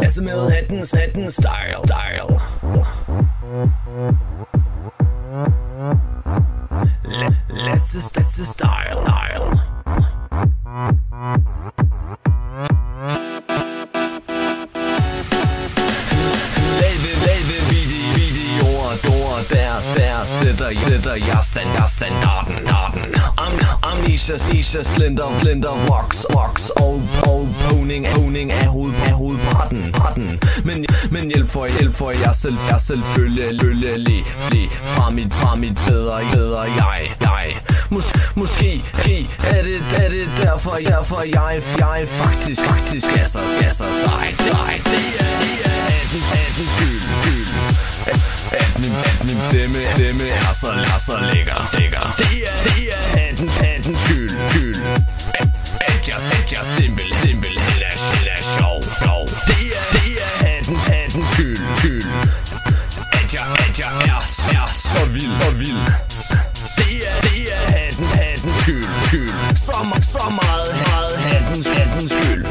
Lasse med hatten style. Lasse style. Der sætter jeg standarden. Amnesia, slender, vox og påning af hovedparten. Men hjælp for jeg selvfølgelig fra mit bedre jeg. Måske er det derfor jeg faktisk er så sej. Det er hattens skyld. At min stemme er så lækker. Det er hattens skyld. At jeg simpelthen er sjov. Det er hattens skyld. At jeg er så vild. Det er hattens skyld. Så meget hattens skyld.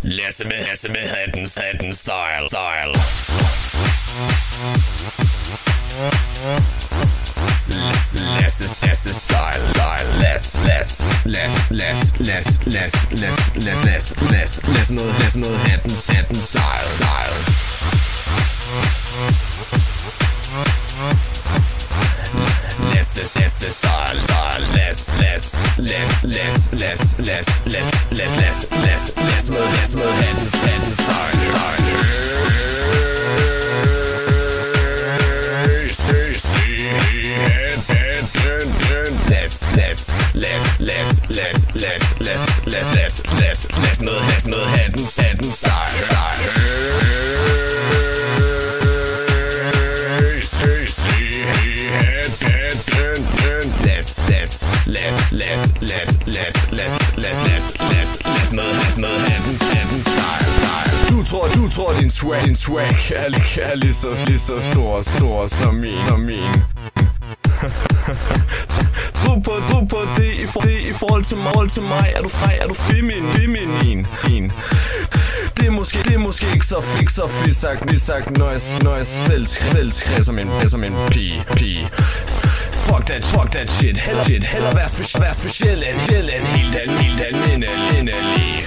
Lasse med hatten style. Lasse style. Lasse med hatten style. Lasse style. Lasse med hatten style. Lasse med hatten style. Lasse med hatten style. Du tror din swag er lige så stor som min. Tro på det i forhold til mig. Er du feminin? Det er måske ikke så sagt, når jeg selv skriver som en pige. Fuck that shit. Heller være speciel end helt almindelig.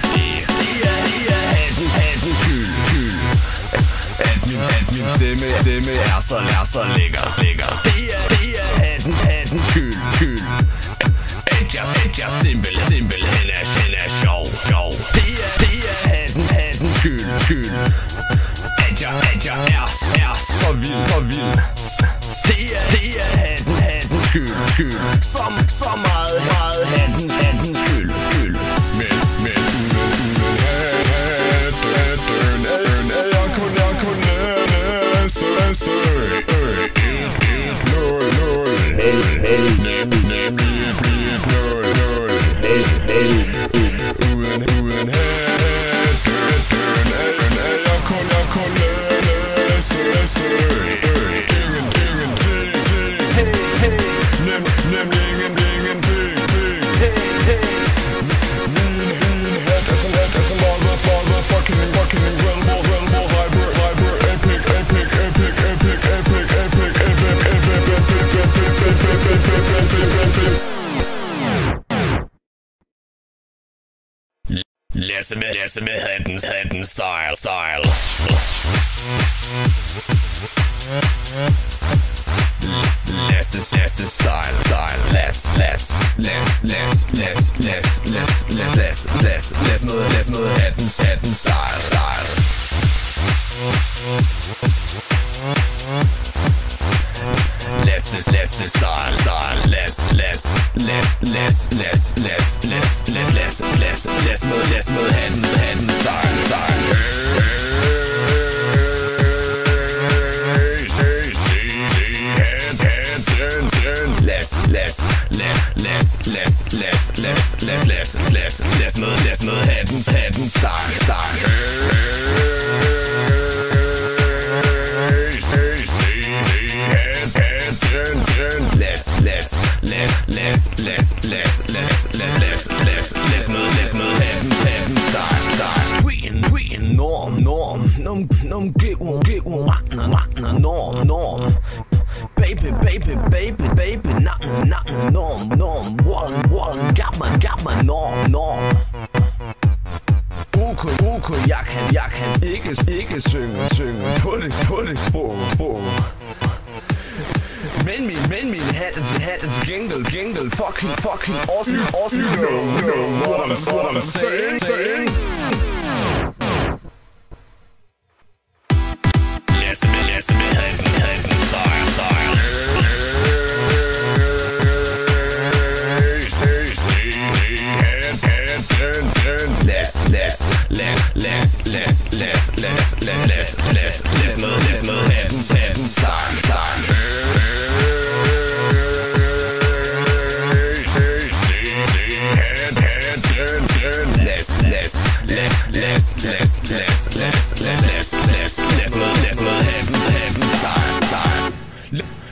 Det er hattens skyld. At min stemme er så lækker. Det er hattens skyld. At jeg simpelthen er sjov. Det er hattens skyld. At jeg er så vild. Det er hattens skyld. Så meget hattens skyld. Lasse med hatten style. Lasse style. Lasse med hatten style. Lasse Style, Lasse med hatten Style. Lasse med hatten Style. Læs med hatten style. Tween, norm, norm. Baby, norm, wall, got my norm. Okay, jeg kan ikke synge på det sprog. Men min hatten til gengæld fucking awesome. Know what I'm saying. Lasse med hatten style. Læs med hatten style.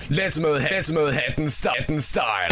Let's move hatten style.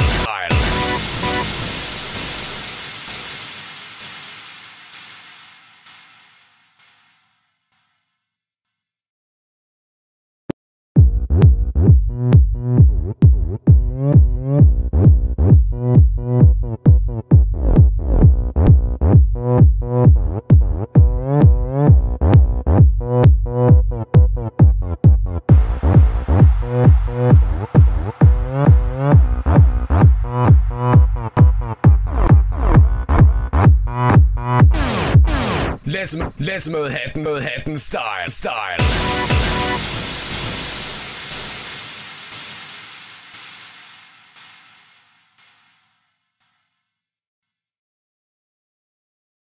Let's move hatten style.